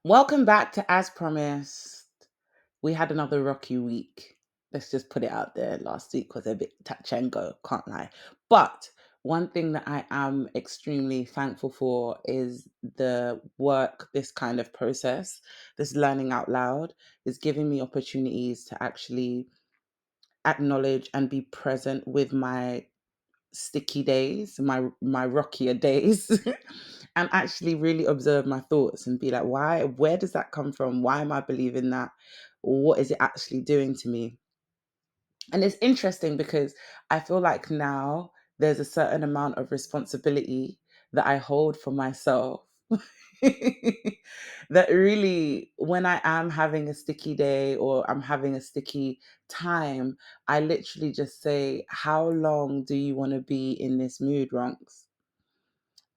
Welcome back to As Promised. We had another rocky week. Let's just put it out there. Last week was a bit touch and go, can't lie. But one thing that I am extremely thankful for is the work, this kind of process, this learning out loud is giving me opportunities to actually acknowledge and be present with my sticky days, my rockier days, and actually really observe my thoughts and be like, where does that come from? Why am I believing that? What is it actually doing to me? And it's interesting because I feel like now there's a certain amount of responsibility that I hold for myself. That really, when I am having a sticky day or I'm having a sticky time, I literally just say, how long do you want to be in this mood, Ronks?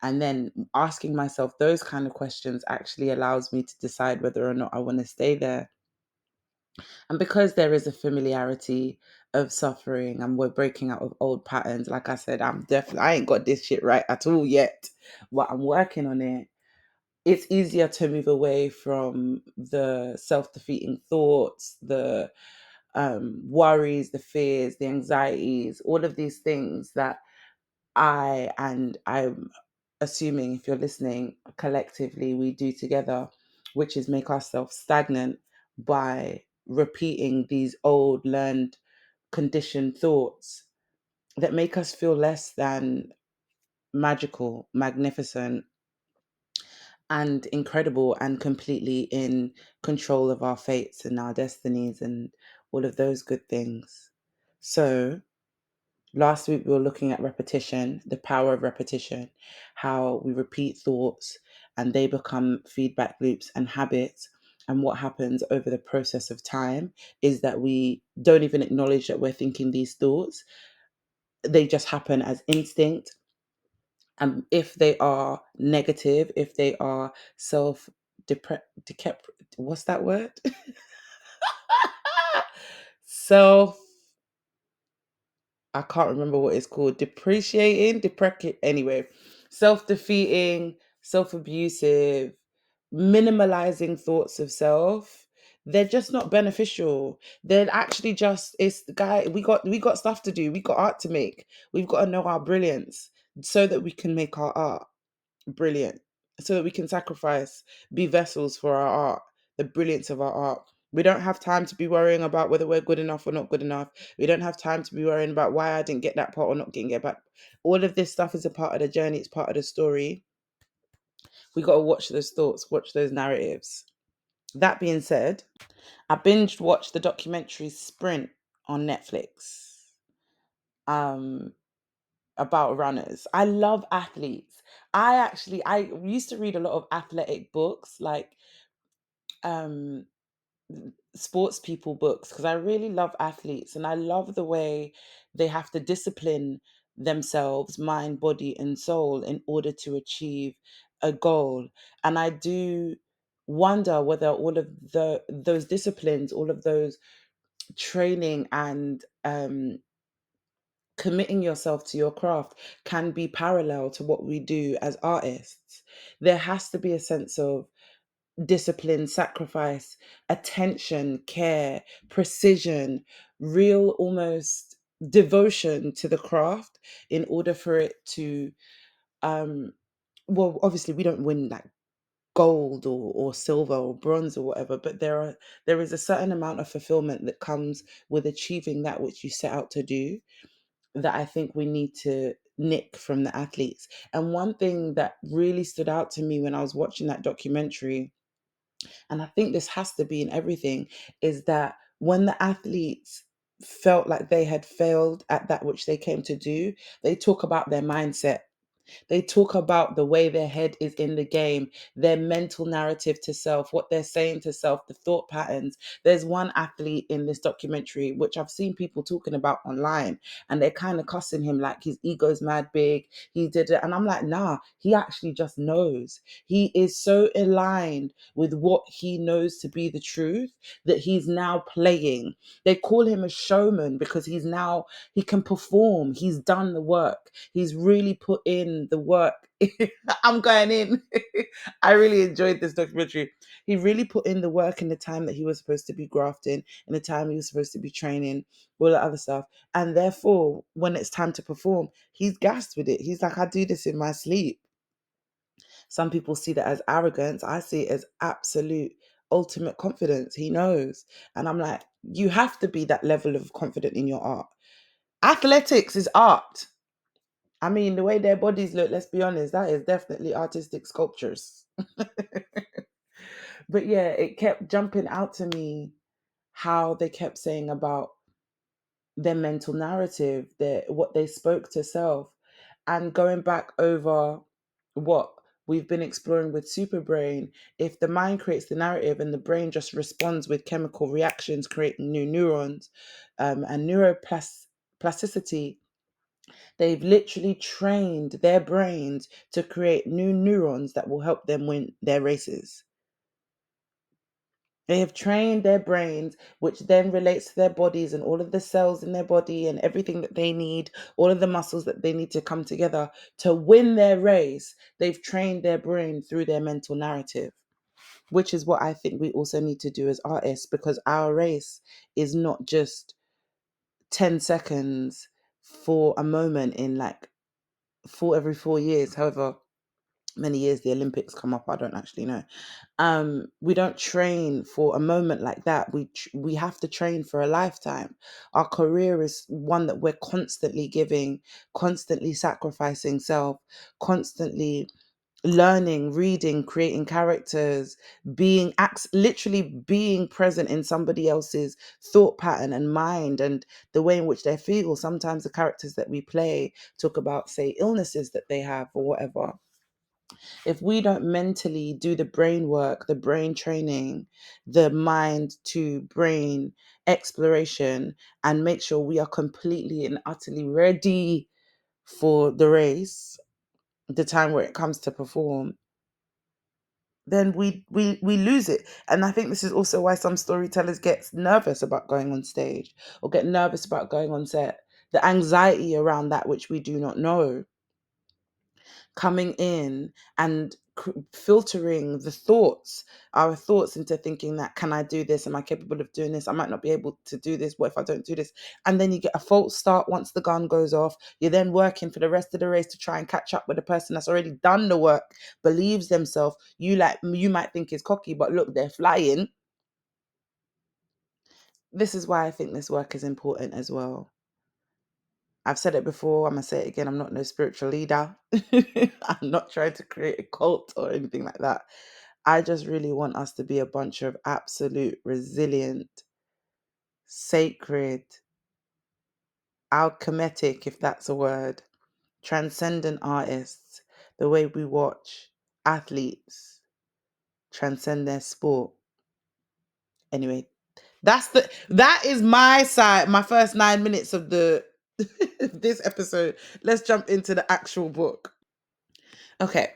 And then asking myself those kind of questions actually allows me to decide whether or not I want to stay there. And because there is a familiarity of suffering and we're breaking out of old patterns, like I said, I ain't got this shit right at all yet, but I'm working on it. It's easier to move away from the self-defeating thoughts, the worries, the fears, the anxieties, all of these things that I'm assuming, if you're listening, collectively we do together, which is make ourselves stagnant by repeating these old learned conditioned thoughts that make us feel less than magical, magnificent, and incredible, and completely in control of our fates and our destinies and all of those good things. So, last week we were looking at repetition, the power of repetition, how we repeat thoughts and they become feedback loops and habits. And what happens over the process of time is that we don't even acknowledge that we're thinking these thoughts. They just happen as instinct. And if they are negative, if they are self what's that word? Self, I can't remember what it's called. Depreciating, deprecate. Anyway, self-defeating, self-abusive, minimalizing thoughts of self. They're just not beneficial. They're actually just it's the guy. We got stuff to do. We got art to make. We've got to know our brilliance so that we can make our art brilliant, so that we can sacrifice, be vessels for our art, the brilliance of our art. We don't have time to be worrying about whether we're good enough or not good enough. We don't have time to be worrying about why I didn't get that part or not getting it back. All of this stuff is a part of the journey, it's part of the story. We got to watch those thoughts, watch those narratives. That being said, I binge watched the documentary Sprint on Netflix. Um, about runners. I love athletes. I used to read a lot of athletic books, like um sports people books, because I really love athletes and I love the way they have to discipline themselves, mind, body, and soul in order to achieve a goal. And I do wonder whether all of those disciplines, all of those training and committing yourself to your craft can be parallel to what we do as artists. There has to be a sense of discipline, sacrifice, attention, care, precision, real almost devotion to the craft in order for it to um well, obviously we don't win like gold or silver or bronze or whatever, but there is a certain amount of fulfillment that comes with achieving that which you set out to do, that I think we need to nick from the athletes. And one thing that really stood out to me when I was watching that documentary, and I think this has to be in everything, is that when the athletes felt like they had failed at that which they came to do, they talk about their mindset. They talk about the way their head is in the game, their mental narrative to self, what they're saying to self, the thought patterns. There's one athlete in this documentary, which I've seen people talking about online, and they're kind of cussing him like his ego's mad big. He did it. And I'm like, nah, he actually just knows. He is so aligned with what he knows to be the truth that he's now playing. They call him a showman because he can perform. He's done the work. He's really put in in the work. I'm going in. I really enjoyed this documentary. He really put in the work in the time that he was supposed to be grafting, in the time he was supposed to be training, all the other stuff. And therefore, when it's time to perform, he's gassed with it. He's like, I do this in my sleep. Some people see that as arrogance. I see it as absolute ultimate confidence. He knows. And I'm like, you have to be that level of confident in your art. Athletics is art. I mean, the way their bodies look, let's be honest, that is definitely artistic sculptures. But yeah, it kept jumping out to me how they kept saying about their mental narrative, what they spoke to self, and going back over what we've been exploring with SuperBrain. If the mind creates the narrative and the brain just responds with chemical reactions, creating new neurons, and neuroplasticity, they've literally trained their brains to create new neurons that will help them win their races. They have trained their brains, which then relates to their bodies and all of the cells in their body and everything that they need, all of the muscles that they need to come together to win their race. They've trained their brain through their mental narrative, which is what I think we also need to do as artists, because our race is not just 10 seconds for a moment in like every 4 years, however many years the Olympics come up, I don't actually know. We don't train for a moment like that. We have to train for a lifetime. Our career is one that we're constantly giving, constantly sacrificing self, constantly learning, reading, creating characters, literally being present in somebody else's thought pattern and mind and the way in which they feel. Sometimes the characters that we play talk about, say, illnesses that they have or whatever. If we don't mentally do the brain work, the brain training, the mind to brain exploration, and make sure we are completely and utterly ready for the race, the time where it comes to perform, then we lose it. And I think this is also why some storytellers get nervous about going on stage or get nervous about going on set. The anxiety around that which we do not know, coming in and filtering our thoughts into thinking that, can I do this? Am I capable of doing this? I might not be able to do this. What if I don't do this? And then you get a false start once the gun goes off. You're then working for the rest of the race to try and catch up with the person that's already done the work, believes themselves. You might think is cocky, but look, they're flying. This is why I think this work is important as well. I've said it before, I'm going to say it again. I'm not no spiritual leader. I'm not trying to create a cult or anything like that. I just really want us to be a bunch of absolute, resilient, sacred, alchemic, if that's a word, transcendent artists, the way we watch athletes transcend their sport. Anyway, that is my side, my first 9 minutes of the this episode. Let's jump into the actual book. Okay.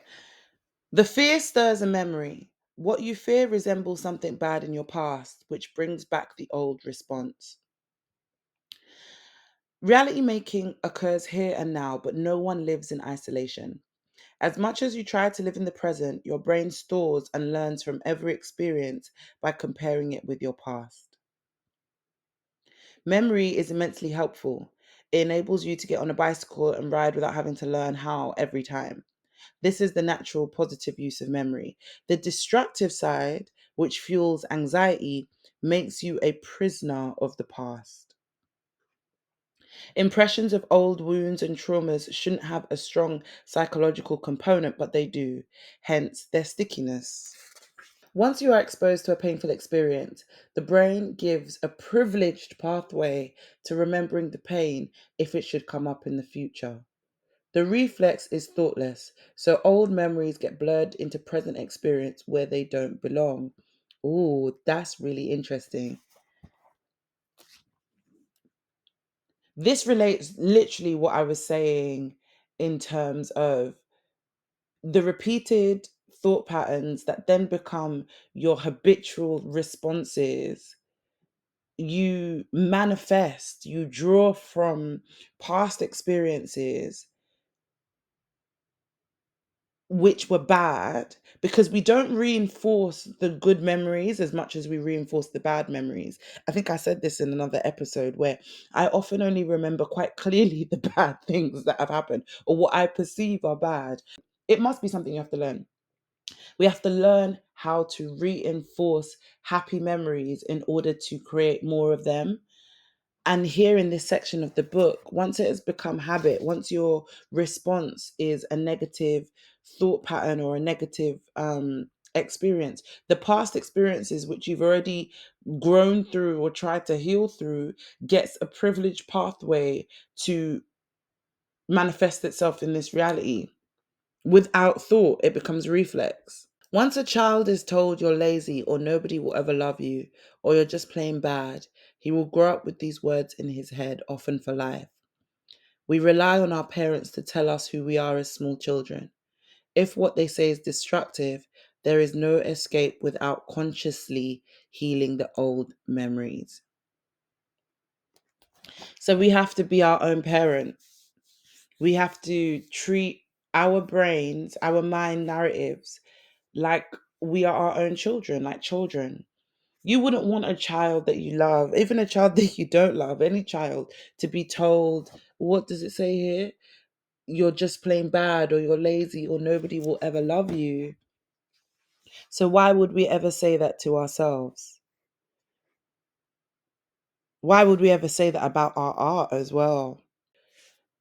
The fear stirs a memory. What you fear resembles something bad in your past, which brings back the old response. Reality making occurs here and now, but no one lives in isolation. As much as you try to live in the present, your brain stores and learns from every experience by comparing it with your past. Memory is immensely helpful. It enables you to get on a bicycle and ride without having to learn how every time. This is the natural positive use of memory. The destructive side, which fuels anxiety, makes you a prisoner of the past. Impressions of old wounds and traumas shouldn't have a strong psychological component, but they do, hence their stickiness. Once you are exposed to a painful experience, the brain gives a privileged pathway to remembering the pain if it should come up in the future. The reflex is thoughtless, so old memories get blurred into present experience where they don't belong. Ooh, that's really interesting. This relates literally what I was saying in terms of the repeated thought patterns that then become your habitual responses. You manifest, you draw from past experiences which were bad, because we don't reinforce the good memories as much as we reinforce the bad memories. I think I said this in another episode where I often only remember quite clearly the bad things that have happened or what I perceive are bad. It must be something you have to learn. We have to learn how to reinforce happy memories in order to create more of them. And here in this section of the book, once it has become habit, once your response is a negative thought pattern or a negative experience, the past experiences which you've already grown through or tried to heal through gets a privileged pathway to manifest itself in this reality. Without thought, it becomes reflex. Once a child is told you're lazy or nobody will ever love you or you're just plain bad, he will grow up with these words in his head, often for life. We rely on our parents to tell us who we are as small children. If what they say is destructive, there is no escape without consciously healing the old memories. So we have to be our own parent. We have to treat our brains, our mind narratives, like we are our own children, like children. You wouldn't want a child that you love, even a child that you don't love, any child, to be told, what does it say here? You're just plain bad, or you're lazy, or nobody will ever love you. So why would we ever say that to ourselves? Why would we ever say that about our art as well?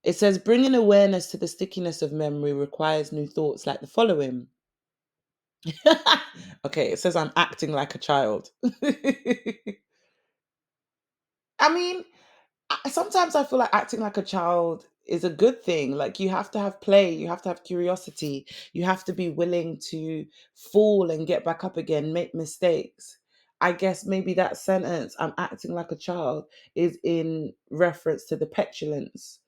It says bringing awareness to the stickiness of memory requires new thoughts like the following. Okay, it says I'm acting like a child. I mean, sometimes I feel like acting like a child is a good thing. Like, you have to have play, you have to have curiosity, you have to be willing to fall and get back up again, make mistakes. I guess maybe that sentence, I'm acting like a child, is in reference to the petulance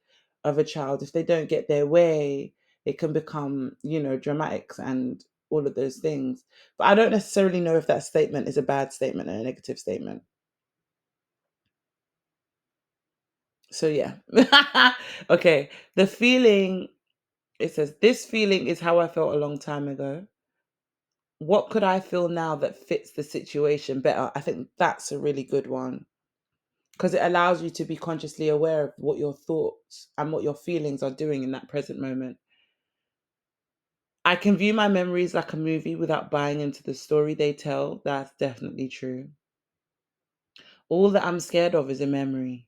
of a child. If they don't get their way, it can become, dramatics and all of those things. But I don't necessarily know if that statement is a bad statement or a negative statement. So yeah. Okay. The feeling, it says, this feeling is how I felt a long time ago. What could I feel now that fits the situation better? I think that's a really good one because it allows you to be consciously aware of what your thoughts and what your feelings are doing in that present moment. I can view my memories like a movie without buying into the story they tell. That's definitely true. All that I'm scared of is a memory.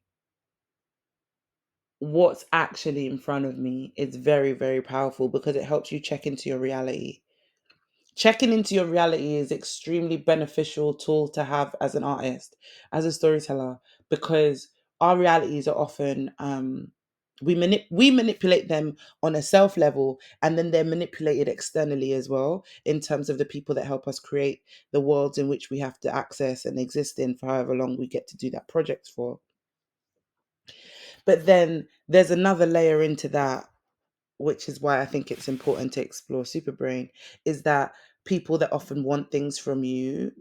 What's actually in front of me is very, very powerful because it helps you check into your reality. Checking into your reality is extremely beneficial tool to have as an artist, as a storyteller, because our realities are often we manipulate them on a self level, and then they're manipulated externally as well in terms of the people that help us create the worlds in which we have to access and exist in for however long we get to do that project for. But then there's another layer into that, which is why I think it's important to explore SuperBrain, is that people that often want things from you,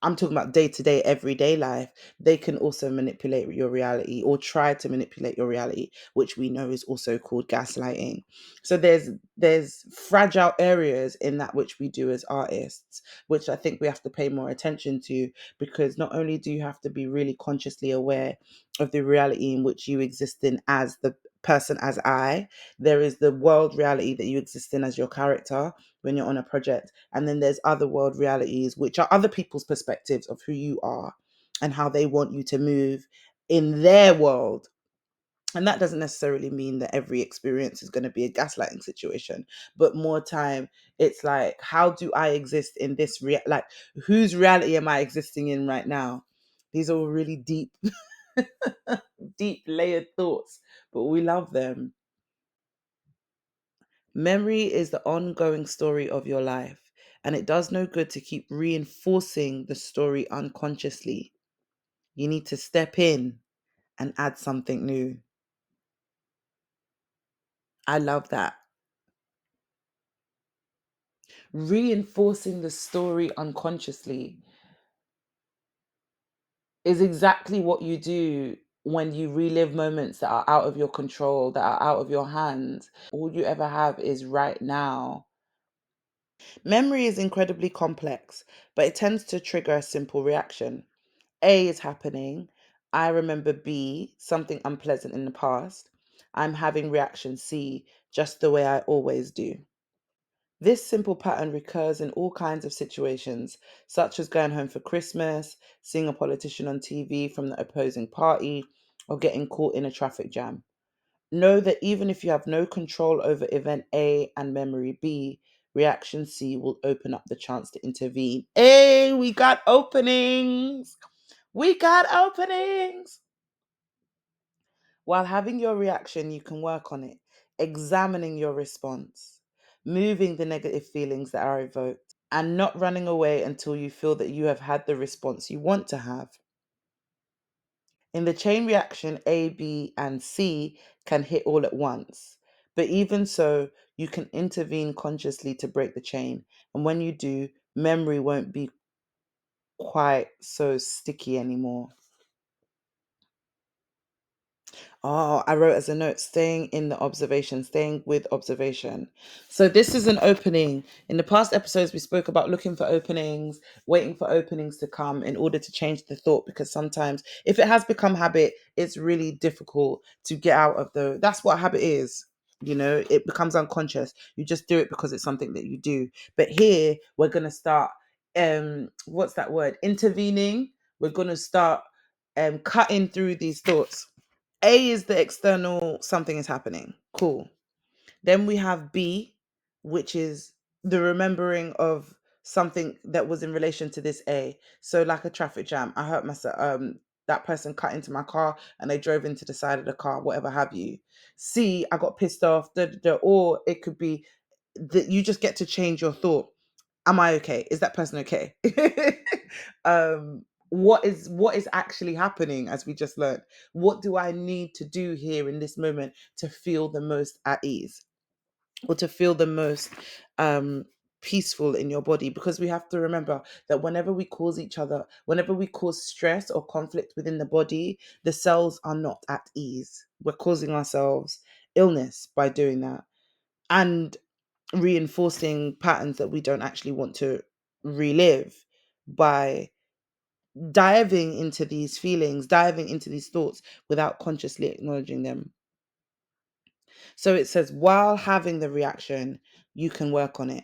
I'm talking about day to day, everyday life, they can also manipulate your reality or try to manipulate your reality, which we know is also called gaslighting. So there's fragile areas in that which we do as artists, which I think we have to pay more attention to, because not only do you have to be really consciously aware of the reality in which you exist in as the person, as there is the world reality that you exist in as your character when you're on a project, and then there's other world realities which are other people's perspectives of who you are and how they want you to move in their world. And that doesn't necessarily mean that every experience is going to be a gaslighting situation, but more time it's like, how do I exist in this like, whose reality am I existing in right now? These are all really deep deep layered thoughts, but we love them. Memory is the ongoing story of your life, and it does no good to keep reinforcing the story unconsciously. You need to step in and add something new. I love that. Reinforcing the story unconsciously is exactly what you do when you relive moments that are out of your control, that are out of your hands. All you ever have is right now. Memory is incredibly complex, but it tends to trigger a simple reaction. A is happening. I remember B, something unpleasant in the past. I'm having reaction C, just the way I always do. This simple pattern recurs in all kinds of situations, such as going home for Christmas, seeing a politician on TV from the opposing party, or getting caught in a traffic jam. Know that even if you have no control over event A and memory B, reaction C will open up the chance to intervene. Hey, we got openings! We got openings! While having your reaction, you can work on it, examining your response, moving the negative feelings that are evoked, and not running away until you feel that you have had the response you want to have. In the chain reaction, A, B, and C can hit all at once. But even so, you can intervene consciously to break the chain. And when you do, memory won't be quite so sticky anymore. Oh, I wrote as a note, staying in the observation, staying with observation. So this is an opening. In the past episodes, we spoke about looking for openings, waiting for openings to come in order to change the thought, because sometimes if it has become habit, it's really difficult to get out of that's what habit is. It becomes unconscious. You just do it because it's something that you do. But here we're going to start, what's that word? Intervening. We're going to start cutting through these thoughts. A is the external something is happening. Cool. Then we have B, which is the remembering of something that was in relation to this A. So like a traffic jam. I hurt myself. That person cut into my car and they drove into the side of the car, whatever have you. C, I got pissed off. Or it could be that you just get to change your thought. Am I okay? Is that person okay? What is actually happening, as we just learned? What do I need to do here in this moment to feel the most at ease, or to feel the most um peaceful in your body? Because we have to remember that whenever we cause stress or conflict within the body, the cells are not at ease. We're causing ourselves illness by doing that, and reinforcing patterns that we don't actually want to relive by diving into these feelings, diving into these thoughts without consciously acknowledging them. So it says, while having the reaction, you can work on it.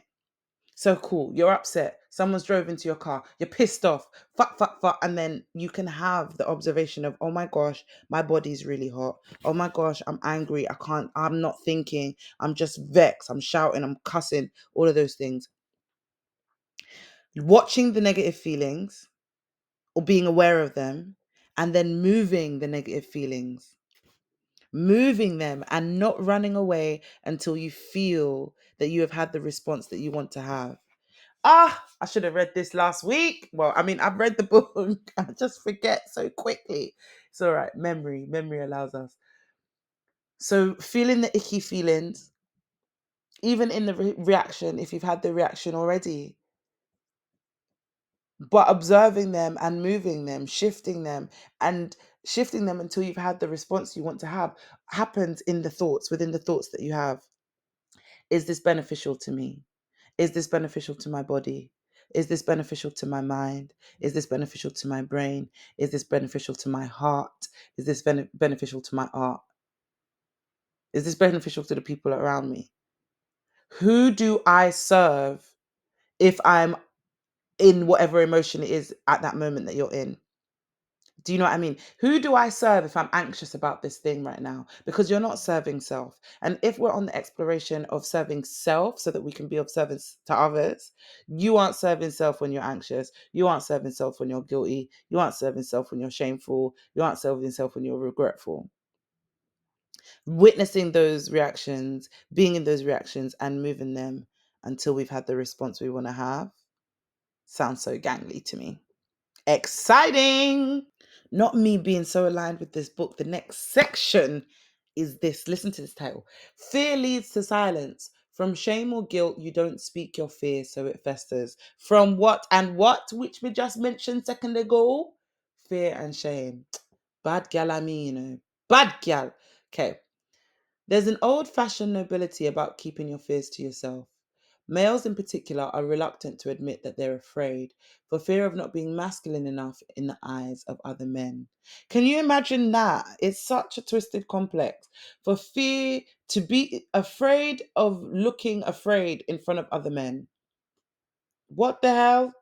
So cool, you're upset. Someone's drove into your car. You're pissed off. Fuck, fuck, fuck. And then you can have the observation of, oh my gosh, my body's really hot. Oh my gosh, I'm angry. I'm not thinking. I'm just vexed. I'm shouting. I'm cussing. All of those things. Watching the negative feelings or being aware of them, and then moving the negative feelings, moving them and not running away until you feel that you have had the response that you want to have. I should have read this last week. Well, I mean, I've read the book. I just forget so quickly. It's all right. Memory allows us. So feeling the icky feelings, even in the reaction, if you've had the reaction already, but observing them and moving them, and shifting them until you've had the response you want to have, happens within the thoughts that you have. Is this beneficial to me? Is this beneficial to my body? Is this beneficial to my mind? Is this beneficial to my brain? Is this beneficial to my heart? Is this beneficial to my art? Is this beneficial to the people around me? Who do I serve if I'm in whatever emotion it is at that moment that you're in? Do you know what I mean? Who do I serve if I'm anxious about this thing right now? Because you're not serving self. And if we're on the exploration of serving self so that we can be of service to others, you aren't serving self when you're anxious. You aren't serving self when you're guilty. You aren't serving self when you're shameful. You aren't serving self when you're regretful. Witnessing those reactions, being in those reactions and moving them until we've had the response we want to have sounds so gangly to me. Exciting! Not me being so aligned with this book. The next section is this. Listen to this title. Fear leads to silence. From shame or guilt, you don't speak your fear, so it festers. From what and what, which we just mentioned second ago? Fear and shame. Bad gal, Bad gal. Okay. There's an old fashioned nobility about keeping your fears to yourself. Males in particular are reluctant to admit that they're afraid for fear of not being masculine enough in the eyes of other men. Can you imagine that? It's such a twisted complex for fear to be afraid of looking afraid in front of other men. What the hell?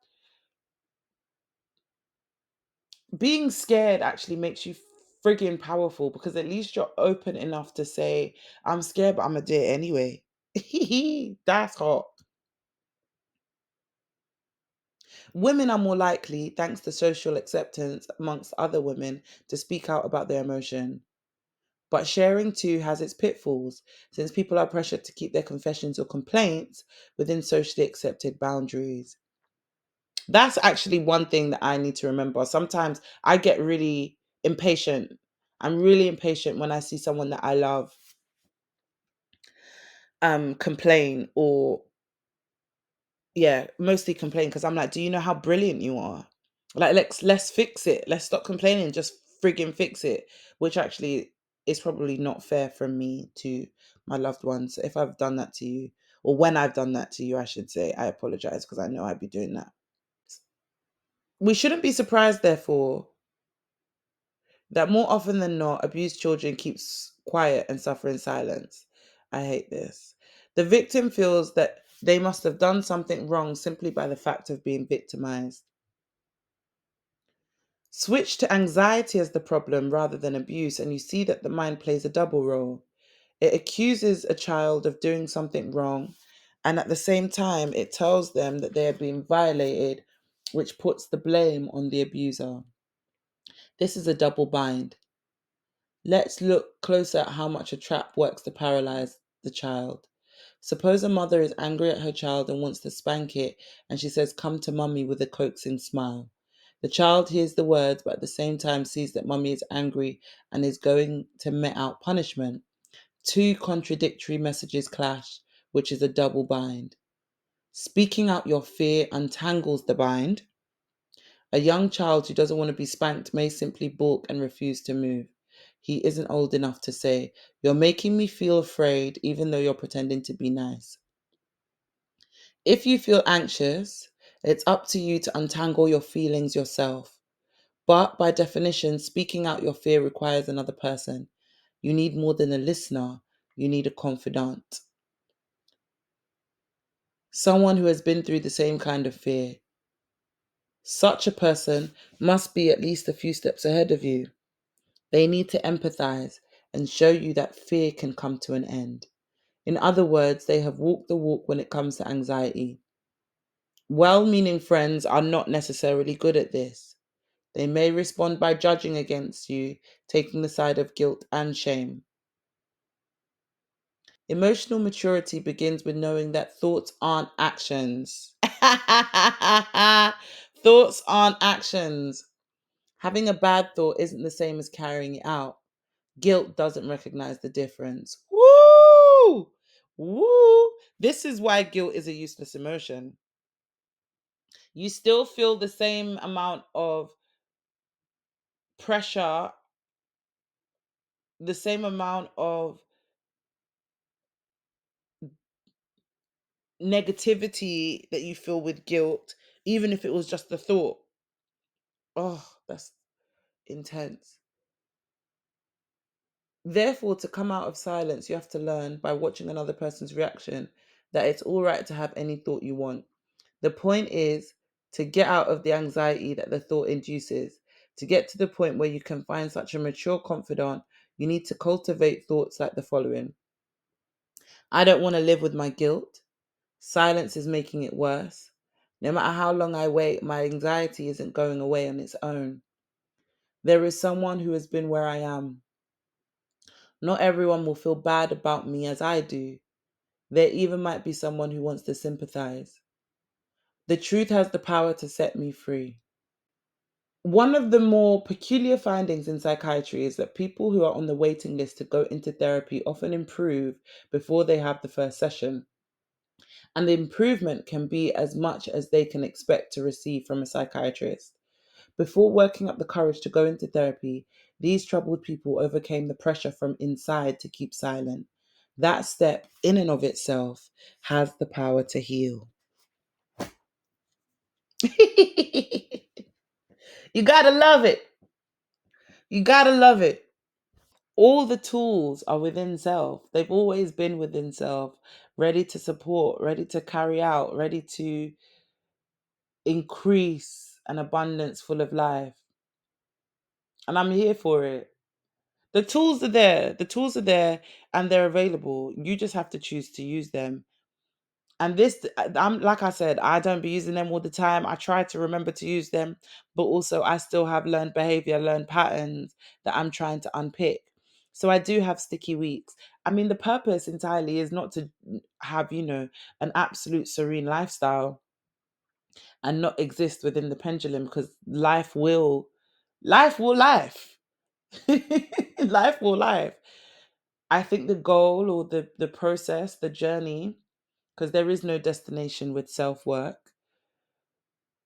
Being scared actually makes you friggin' powerful because at least you're open enough to say, I'm scared, but I'm gonna do it anyway. That's hot. Women are more likely, thanks to social acceptance amongst other women, to speak out about their emotion. But sharing too has its pitfalls, since people are pressured to keep their confessions or complaints within socially accepted boundaries. That's actually one thing that I need to remember. Sometimes I get really impatient. I'm really impatient when I see someone that I love complain, or yeah, mostly complain, because I'm like, do you know how brilliant you are? Like, let's fix it. Let's stop complaining. Just friggin' fix it. Which actually is probably not fair from me to my loved ones. So if I've done that to you, or when I've done that to you, I should say, I apologize, because I know I'd be doing that. We shouldn't be surprised, therefore, that more often than not, abused children keeps quiet and suffer in silence. I hate this. The victim feels that they must have done something wrong simply by the fact of being victimized. Switch to anxiety as the problem rather than abuse, and you see that the mind plays a double role. It accuses a child of doing something wrong, and at the same time, it tells them that they are being violated, which puts the blame on the abuser. This is a double bind. Let's look closer at how much a trap works to paralyze the child. Suppose a mother is angry at her child and wants to spank it, and she says, "Come to mummy," with a coaxing smile. The child hears the words, but at the same time sees that mummy is angry and is going to met out punishment. Two contradictory messages clash, which is a double bind. Speaking out your fear untangles the bind. A young child who doesn't want to be spanked may simply balk and refuse to move. He isn't old enough to say, "You're making me feel afraid," even though you're pretending to be nice. If you feel anxious, it's up to you to untangle your feelings yourself. But by definition, speaking out your fear requires another person. You need more than a listener, you need a confidant. Someone who has been through the same kind of fear. Such a person must be at least a few steps ahead of you. They need to empathize and show you that fear can come to an end. In other words, they have walked the walk when it comes to anxiety. Well meaning friends are not necessarily good at this. They may respond by judging against you, taking the side of guilt and shame. Emotional maturity begins with knowing that thoughts aren't actions. Thoughts aren't actions. Having a bad thought isn't the same as carrying it out. Guilt doesn't recognize the difference. Woo! Woo! This is why guilt is a useless emotion. You still feel the same amount of pressure, the same amount of negativity that you feel with guilt, even if it was just a thought. Oh, that's intense. Therefore, to come out of silence, you have to learn by watching another person's reaction that it's all right to have any thought you want. The point is to get out of the anxiety that the thought induces. To get to the point where you can find such a mature confidant, you need to cultivate thoughts like the following: I don't want to live with my guilt. Silence is making it worse. No matter how long I wait, my anxiety isn't going away on its own. There is someone who has been where I am. Not everyone will feel bad about me as I do. There even might be someone who wants to sympathize. The truth has the power to set me free. One of the more peculiar findings in psychiatry is that people who are on the waiting list to go into therapy often improve before they have the first session. And the improvement can be as much as they can expect to receive from a psychiatrist. Before working up the courage to go into therapy, These troubled people overcame the pressure from inside to keep silent. That step, in and of itself, has the power to heal. You gotta love it. You gotta love it. All the tools are within self. They've always been within self, ready to support, ready to carry out, ready to increase an abundance full of life. And I'm here for it. The tools are there. The tools are there and they're available. You just have to choose to use them. And this, I'm like I said, I don't be using them all the time. I try to remember to use them, but also I still have learned behavior, learned patterns that I'm trying to unpick. So I do have sticky weeks. I mean, the purpose entirely is not to have, an absolute serene lifestyle and not exist within the pendulum, because life. Life will life. I think the goal, or the process, the journey, because there is no destination with self work.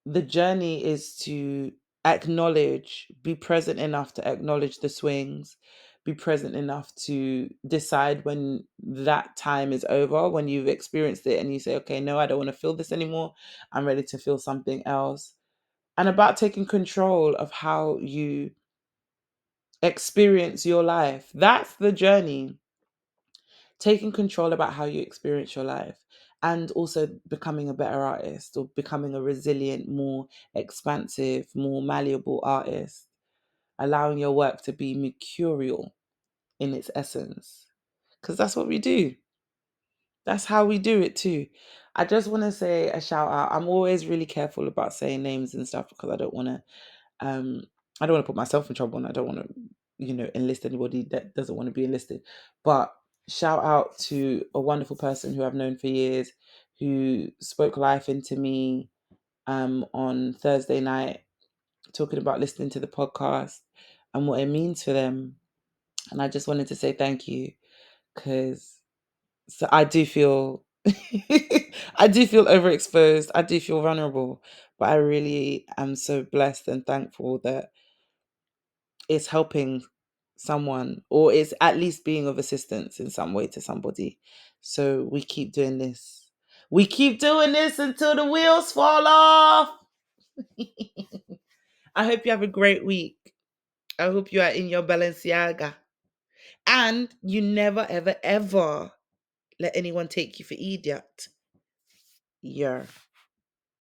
The journey is to acknowledge, be present enough to acknowledge the swings, be present enough to decide when that time is over, when you've experienced it and you say, okay, no, I don't want to feel this anymore. I'm ready to feel something else. And about taking control of how you experience your life. That's the journey. Taking control about how you experience your life, and also becoming a better artist, or becoming a resilient, more expansive, more malleable artist, allowing your work to be mercurial in its essence, because that's what we do. That's how we do it too. I just want to say a shout out. I'm always really careful about saying names and stuff, because um I don't want to put myself in trouble, and I don't want to, enlist anybody that doesn't want to be enlisted. But shout out to a wonderful person who I've known for years, who spoke life into me on Thursday night, talking about listening to the podcast and what it means for them. And I just wanted to say thank you, because I do feel I do feel overexposed. I do feel vulnerable, but I really am so blessed and thankful that it's helping someone, or it's at least being of assistance in some way to somebody. So we keep doing this. We keep doing this until the wheels fall off. I hope you have a great week. I hope you are in your Balenciaga. And you never, ever, ever let anyone take you for idiot. Yeah.